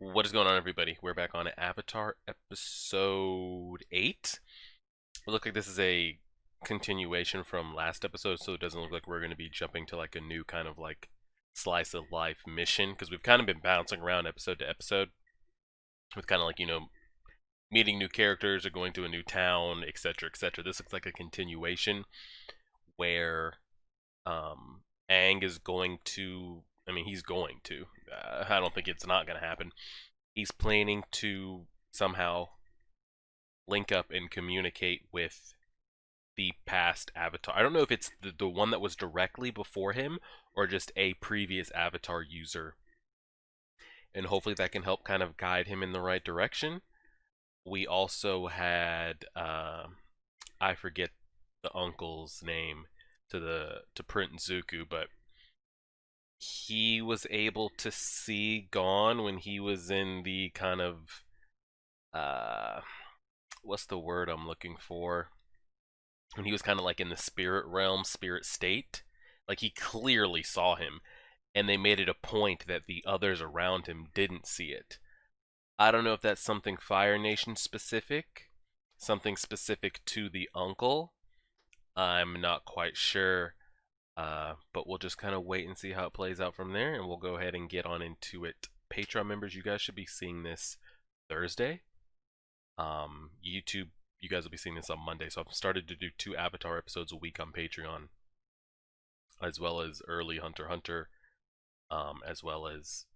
What is going on, everybody? We're back on Avatar episode 8. It looks like this is a continuation from last episode, so it doesn't look like we're going to be jumping to like a new kind of like slice of life mission, because we've kind of been bouncing around episode to episode with kind of like, meeting new characters or going to a new town, etc., etc. This looks like a continuation where Aang is going to. I mean, he's going to. I don't think it's not going to happen. He's planning to somehow link up and communicate with the past avatar. I don't know if it's the one that was directly before him or just a previous avatar user. And hopefully that can help kind of guide him in the right direction. We also had I forget the uncle's name to Prince Zuko, but he was able to see Gon when he was in the kind of uh what's the word I'm looking for? When he was kind of like in the spirit realm, spirit state. Like he clearly saw him, and they made it a point that the others around him didn't see it. I don't know if that's something Fire Nation specific, something specific to the uncle. I'm not quite sure, but we'll just kind of wait and see how it plays out from there, and we'll go ahead and get on into it. Patreon members, you guys should be seeing this Thursday. YouTube, you guys will be seeing this on Monday. So I've started to do 2 Avatar episodes a week on Patreon, as well as early Hunter x Hunter, as well as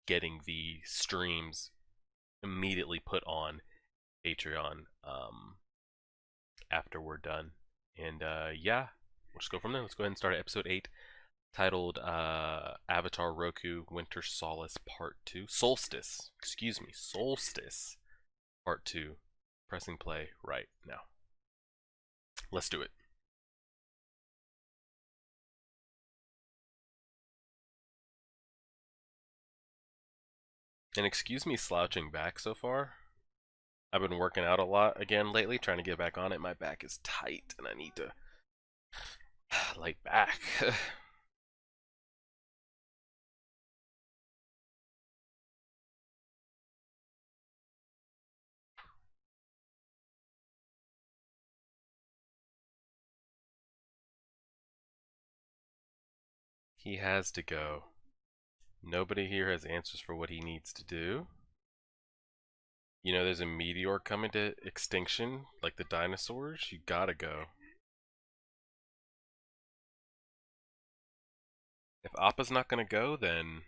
getting the streams immediately put on Patreon after we're done. And yeah, we'll just go from there. Let's go ahead and start at episode 8, titled Avatar Roku Winter Solace Part 2. Solstice, excuse me, Solstice Part 2. Pressing play right now. Let's do it. And excuse me slouching back so far. I've been working out a lot again lately, trying to get back on it. My back is tight and I need to lay back. He has to go. Nobody here has answers for what he needs to do. You know, there's a meteor coming to extinction, like the dinosaurs. You gotta go. If Appa's not gonna go, then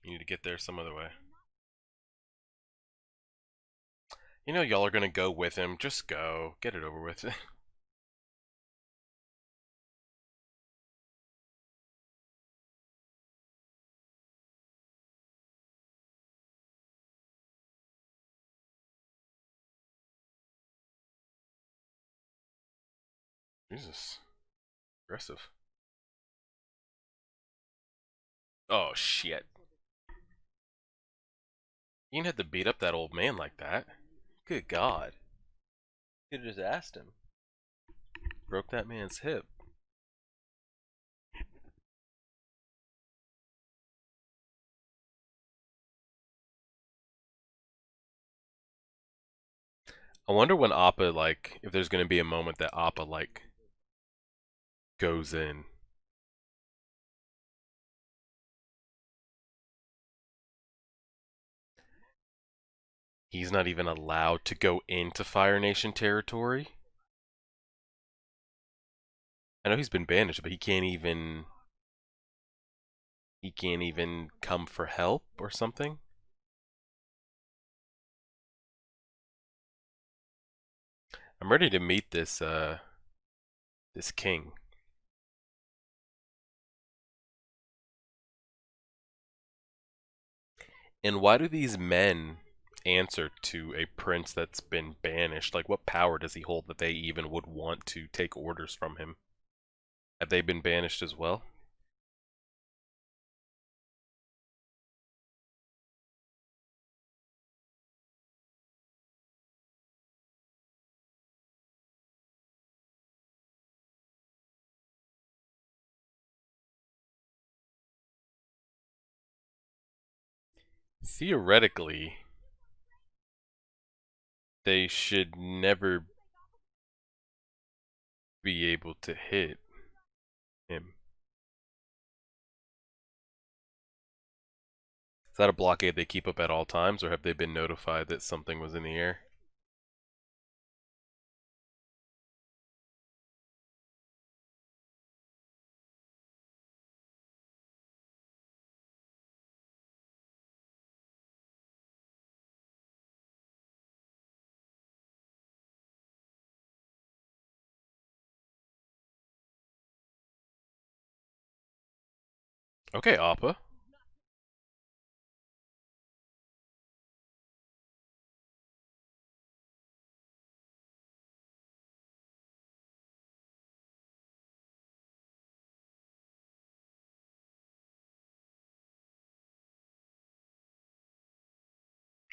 you need to get there some other way. You know y'all are gonna go with him. Just go. Get it over with. Jesus. Aggressive. Oh, shit. You didn't have to beat up that old man like that. Good God. You could have just asked him. Broke that man's hip. I wonder when Appa, like, if there's gonna be a moment that Appa, like, goes in. He's not even allowed to go into Fire Nation territory. I know he's been banished, but he can't even come for help or something. I'm ready to meet this king. And why do these men answer to a prince that's been banished? Like, what power does he hold that they even would want to take orders from him? Have they been banished as well? Theoretically, they should never be able to hit him. Is that a blockade they keep up at all times, or have they been notified that something was in the air? Okay, Appa.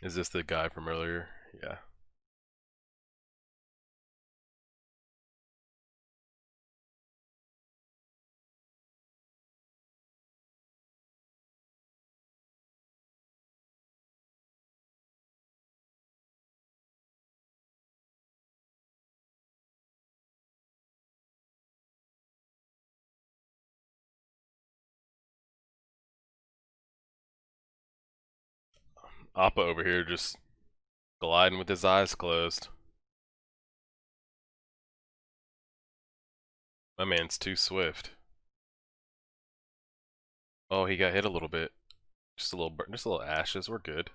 Is this the guy from earlier? Yeah. Appa over here just gliding with his eyes closed. My man's too swift. Oh, he got hit a little bit. Just a little, just a little ashes. We're good.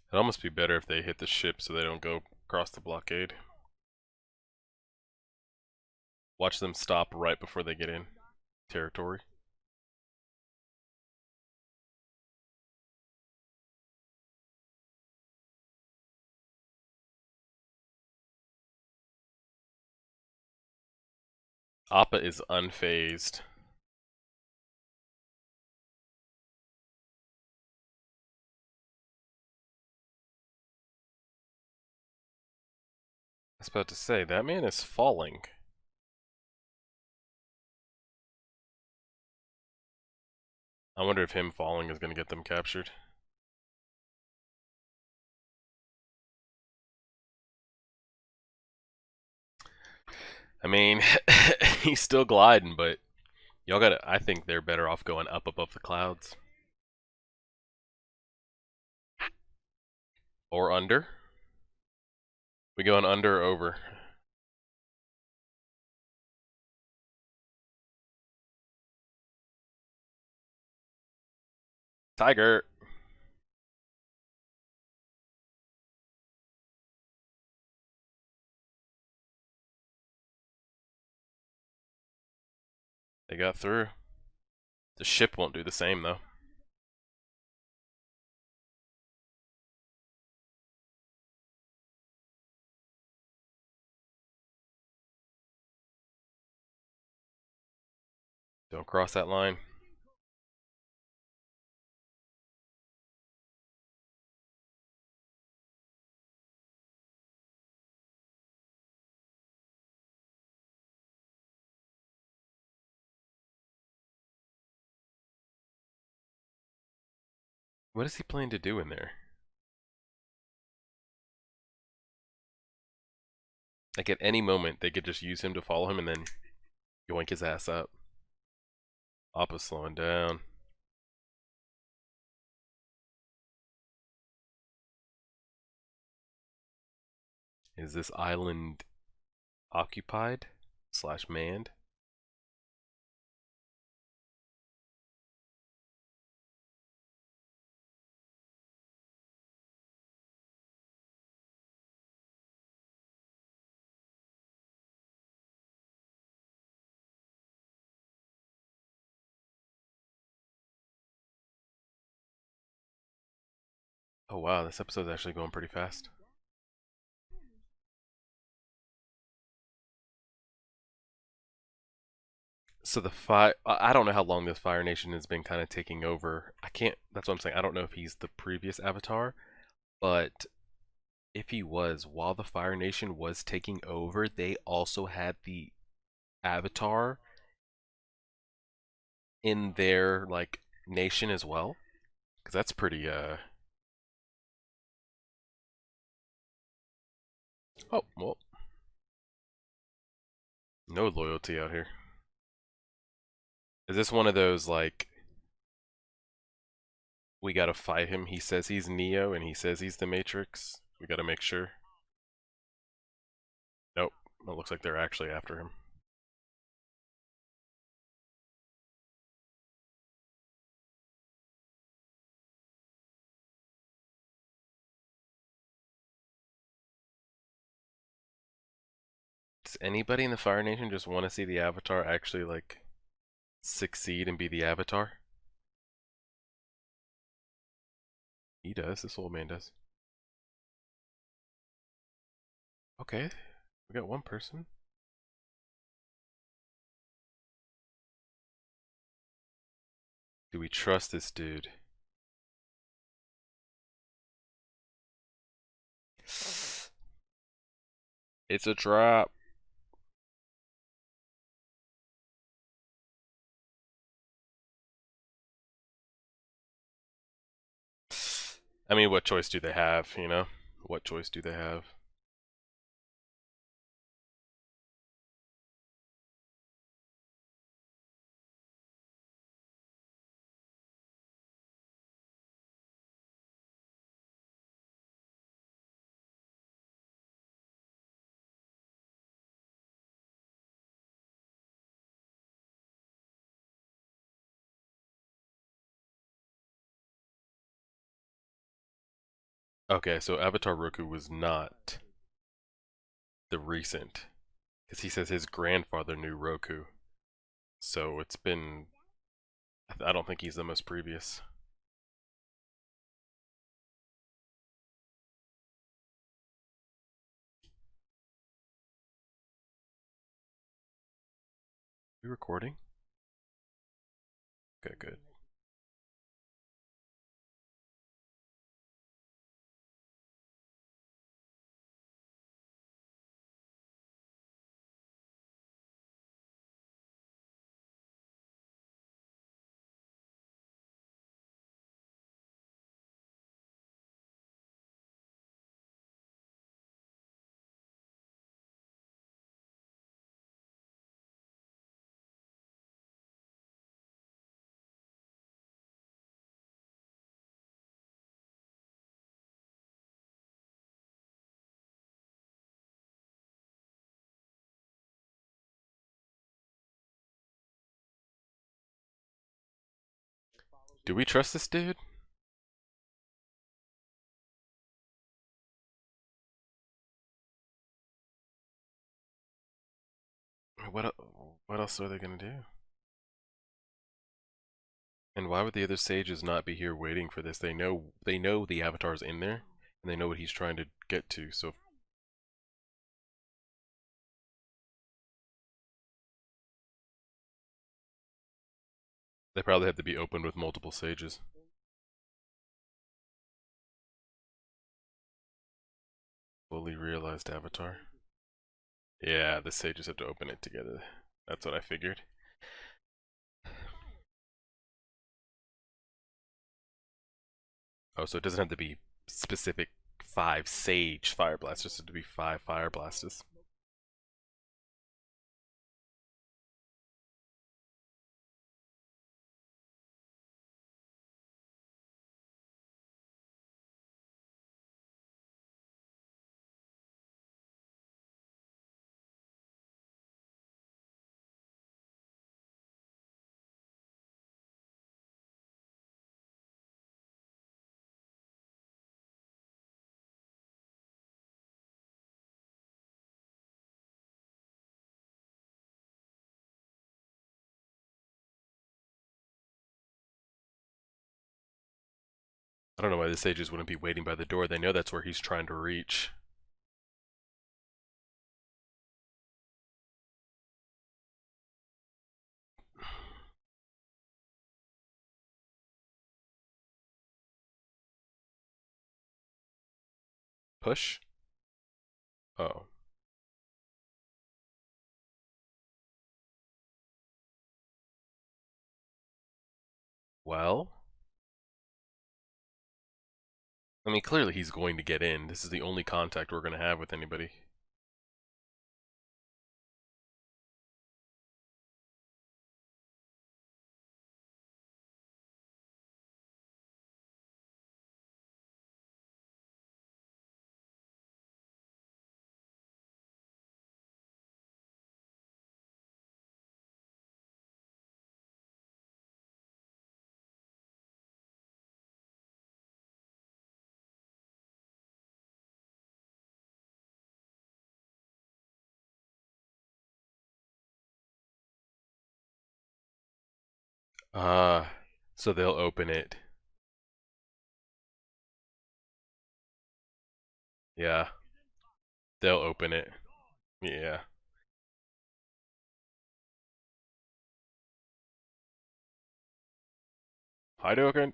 It'd almost be better if they hit the ship so they don't go across the blockade. Watch them stop right before they get in territory. Appa is unfazed. I was about to say, that man is falling. I wonder if him falling is going to get them captured. I mean, he's still gliding, but y'all gotta, I think they're better off going up above the clouds. Or under. We going under or over? Tiger! They got through. The ship won't do the same, though. Don't cross that line. What is he planning to do in there? Like, at any moment, they could just use him to follow him and then yoink his ass up. Appa's slowing down. Is this island occupied / manned? Oh wow, this episode's actually going pretty fast. So the fire, I don't know how long this Fire Nation has been kind of taking over. I can't, that's what I'm saying. I don't know if he's the previous Avatar, but if he was, while the Fire Nation was taking over, they also had the Avatar in their like nation as well. Because that's pretty oh, well, no loyalty out here. Is this one of those like we gotta fight him? He says he's Neo and he says he's the Matrix. We gotta make sure. Nope. It looks like they're actually after him. Does anybody in the Fire Nation just want to see the Avatar actually like succeed and be the Avatar? He does. This old man does. Okay, we got one person. Do we trust this dude? It's a trap. I mean, what choice do they have, you know? What choice do they have? Okay, so Avatar Roku was not the recent, because he says his grandfather knew Roku. So it's been. I don't think he's the most previous. Are we recording? Okay, good. Do we trust this dude? What else are they gonna do? And why would the other sages not be here waiting for this? They know the Avatar's in there, and they know what he's trying to get to. So they probably have to be opened with multiple sages. Fully realized Avatar. Yeah, the sages have to open it together. That's what I figured. Oh, so it doesn't have to be specific 5 sage fire blasters, it has to be 5 fire blasters. I don't know why the sages wouldn't be waiting by the door. They know that's where he's trying to reach. Push? Oh. Well, I mean, clearly he's going to get in. This is the only contact we're going to have with anybody. Ah, so they'll open it. Yeah, they'll open it. Yeah. Hadouken.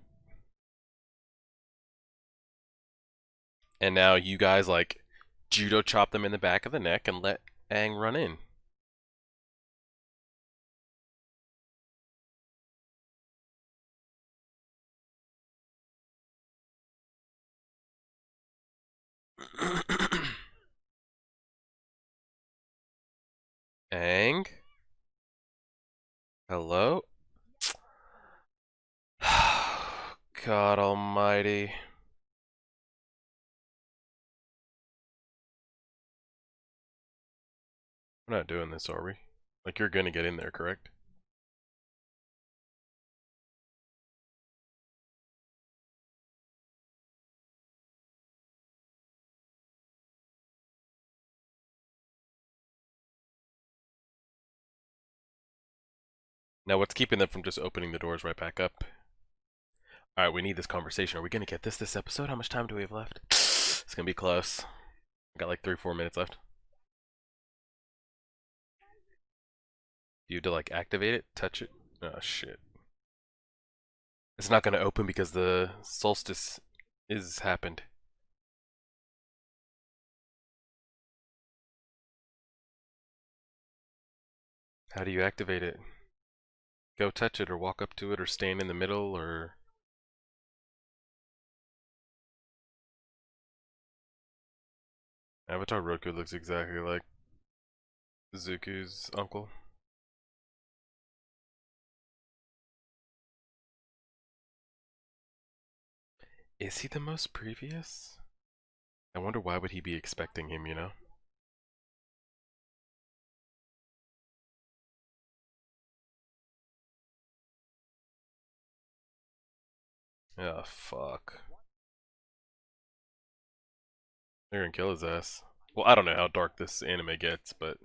And now you guys like judo chop them in the back of the neck and let Aang run in. Aang? Hello? God almighty. We're not doing this, are we? Like, you're gonna get in there, correct? Now, what's keeping them from just opening the doors right back up? Alright, we need this conversation. Are we gonna get this episode? How much time do we have left? It's gonna be close. Got like 3-4 minutes left. You have to like activate it, touch it. Oh shit. It's not gonna open because the solstice is happened. How do you activate it? Go touch it or walk up to it or stand in the middle or... Avatar Roku looks exactly like Zuko's uncle. Is he the most previous? I wonder why would he be expecting him, you know? Oh, fuck. They're gonna kill his ass. Well, I don't know how dark this anime gets, but...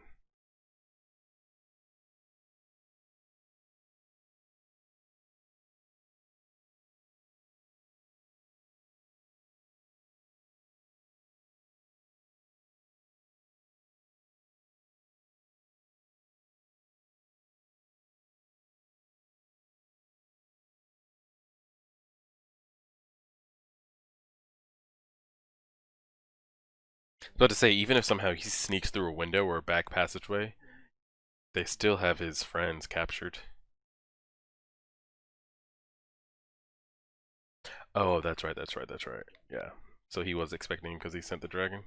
But to say, even if somehow he sneaks through a window or a back passageway, they still have his friends captured. Oh, that's right, that's right, that's right. Yeah. So he was expecting him because he sent the dragon?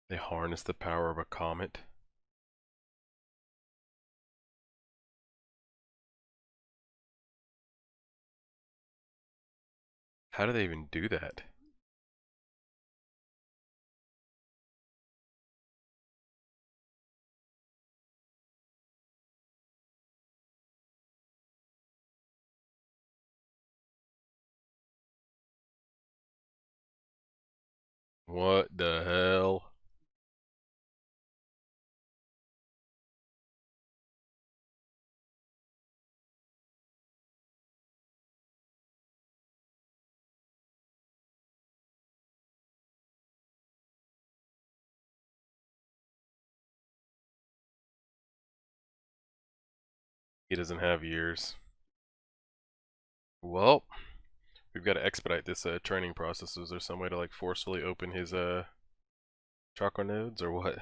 They harness the power of a comet. How do they even do that? What the hell? He doesn't have years. Well, we've got to expedite this training process. Is there some way to like forcefully open his chakra nodes or what?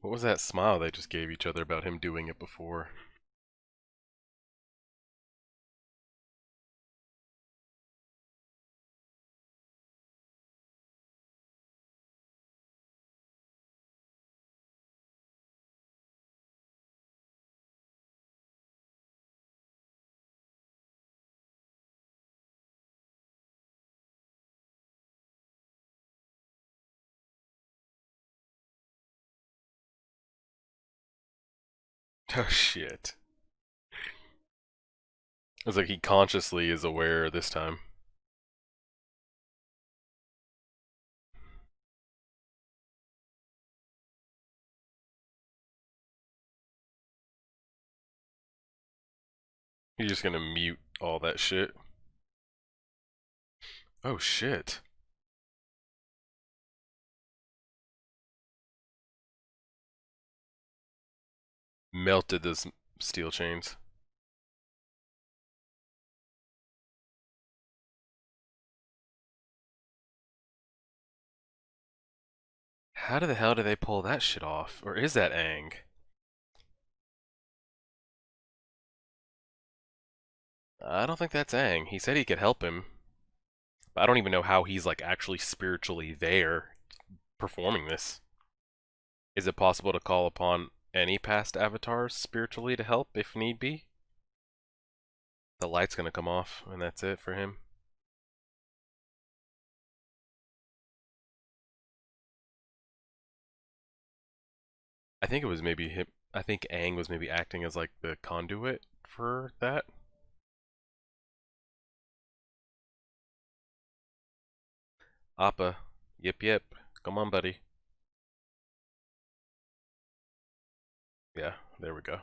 What was that smile they just gave each other about him doing it before? Oh shit. It's like he consciously is aware this time. He's just gonna mute all that shit. Oh shit. Melted those steel chains. How the hell did they pull that shit off? Or is that Aang? I don't think that's Aang. He said he could help him. But I don't even know how he's like actually spiritually there performing this. Is it possible to call upon any past avatars spiritually to help if need be? The light's gonna come off and that's it for him. I think it was maybe him. I think Aang was maybe acting as like the conduit for that. Appa. Yip yip. Come on, buddy. Yeah, there we go.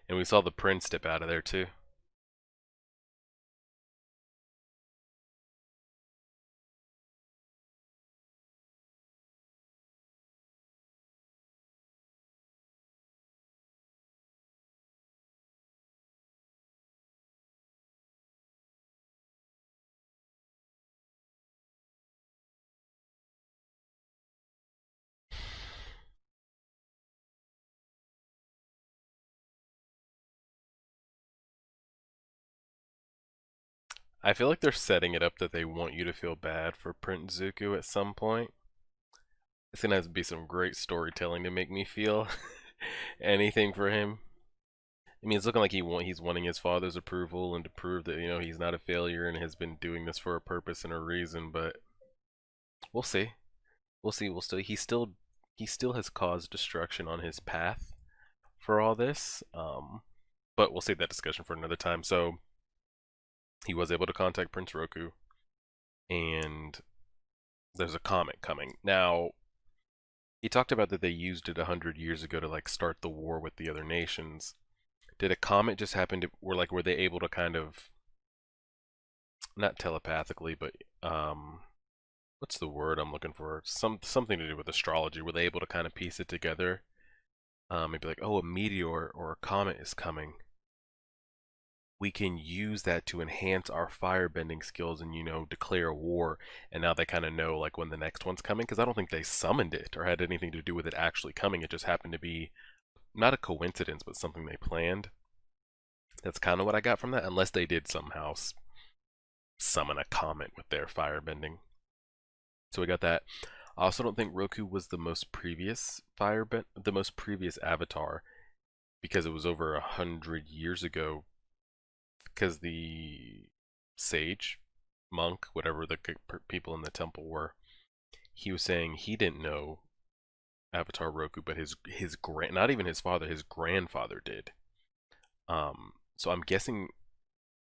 And we saw the prince dip out of there too. I feel like they're setting it up that they want you to feel bad for Prince Zuko at some point. It's gonna have to be some great storytelling to make me feel anything for him. I mean, it's looking like he's wanting his father's approval and to prove that he's not a failure and has been doing this for a purpose and a reason. But we'll see. We'll see. We'll still he still has caused destruction on his path for all this. But we'll save that discussion for another time. So he was able to contact Prince Roku, and there's a comet coming now. He talked about that they used it 100 years ago to like start the war with the other nations. Did a comet just happen to were they able to kind of not telepathically, but what's the word I'm looking for? Something to do with astrology. Were they able to kind of piece it together? Maybe like, oh, a meteor or a comet is coming. We can use that to enhance our firebending skills and declare war. And now they kind of know like when the next one's coming because I don't think they summoned it or had anything to do with it actually coming. It just happened to be not a coincidence, but something they planned. That's kind of what I got from that, unless they did somehow summon a comet with their firebending. So we got that. I also don't think Roku was the most previous avatar because it was over 100 years ago. Because the sage, monk, whatever the people in the temple were, he was saying he didn't know Avatar Roku, but his grand, not even his father, his grandfather did. So I'm guessing.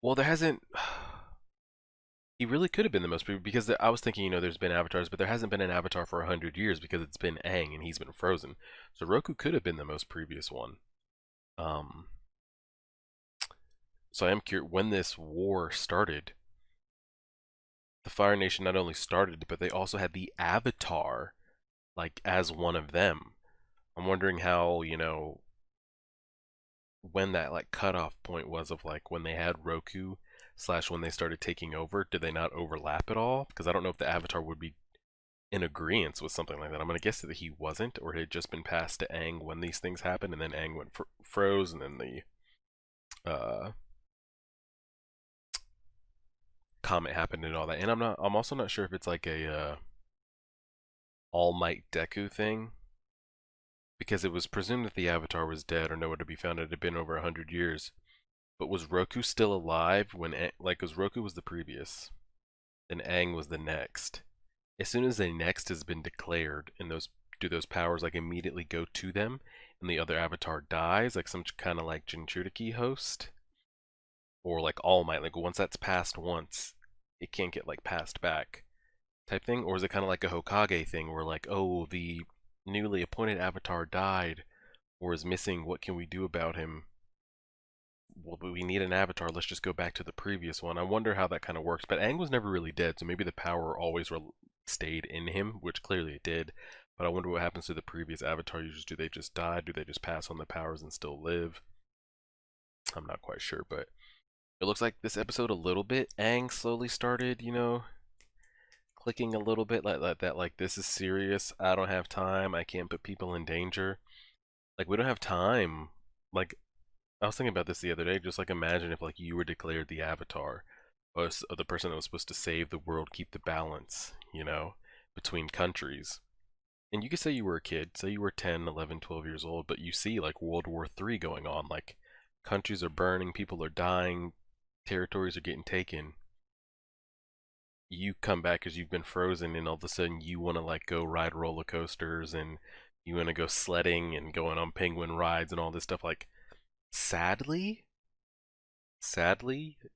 Well, there hasn't. He really could have been the most previous because I was thinking, there's been avatars, but there hasn't been an avatar for 100 years because it's been Aang and he's been frozen. So Roku could have been the most previous one. Um, so I am curious when this war started. The Fire Nation not only started, but they also had the avatar like as one of them. I'm wondering how, when that like cutoff point was of like when they had Roku slash when they started taking over. Did they not overlap at all? Because I don't know if the avatar would be in agreement with something like that. I'm gonna guess that he wasn't, or it had just been passed to Aang when these things happened, and then Aang went froze, and then the comet happened and all that. And I'm also not sure if it's like a All Might Deku thing, because it was presumed that the Avatar was dead or nowhere to be found. It had been over 100 years. But was Roku still alive when, like, because Roku was the previous, then Aang was the next. As soon as the next has been declared, and those powers like immediately go to them, and the other Avatar dies, like some kind of like Jinchuriki host, or like All Might, like once that's passed once, it can't get like passed back type thing, or is it kind of like a Hokage thing where like, oh, the newly appointed Avatar died or is missing, what can we do about him? Well, but we need an Avatar, let's just go back to the previous one. I wonder how that kind of works, but Aang was never really dead, so maybe the power always stayed in him, which clearly it did. But I wonder what happens to the previous Avatar users. Do they just die? Do they just pass on the powers and still live? I'm not quite sure, but it looks like this episode a little bit, Aang slowly started, clicking a little bit like that, like, this is serious, I don't have time, I can't put people in danger. Like, we don't have time. Like, I was thinking about this the other day, just like imagine if like you were declared the Avatar, or the person that was supposed to save the world, keep the balance, between countries. And you could say you were a kid, say you were 10, 11, 12 years old, but you see like World War III going on, like countries are burning, people are dying, territories are getting taken. You come back because you've been frozen, and all of a sudden you want to like go ride roller coasters, and you want to go sledding and going on penguin rides and all this stuff. Like, sadly,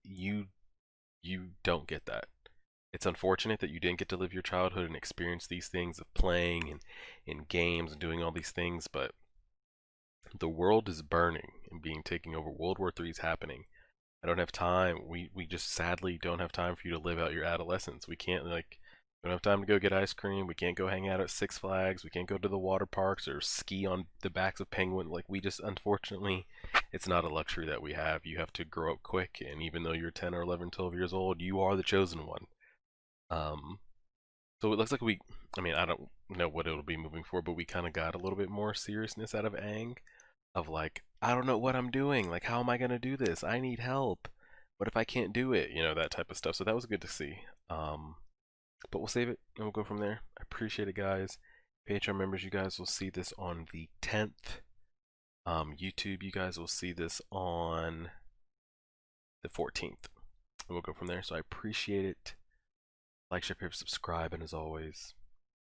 you don't get that. It's unfortunate that you didn't get to live your childhood and experience these things of playing and in games and doing all these things, but the world is burning and being taken over. World War III is happening. I don't have time. We just sadly don't have time for you to live out your adolescence. We can't, like, we don't have time to go get ice cream. We can't go hang out at Six Flags. We can't go to the water parks or ski on the backs of penguins. Like, we just, unfortunately, it's not a luxury that we have. You have to grow up quick, and even though you're 10 or 11, 12 years old, you are the chosen one. Um, so it looks like I mean, I don't know what it'll be moving forward, but we kind of got a little bit more seriousness out of Aang, of like, I don't know what I'm doing. Like, how am I gonna do this? I need help. What if I can't do it? That type of stuff. So that was good to see. Um, but we'll save it and we'll go from there. I appreciate it, guys. Patreon members, you guys will see this on the 10th. YouTube, you guys will see this on the 14th. And we'll go from there. So I appreciate it. Like, share, favorite, subscribe, and as always,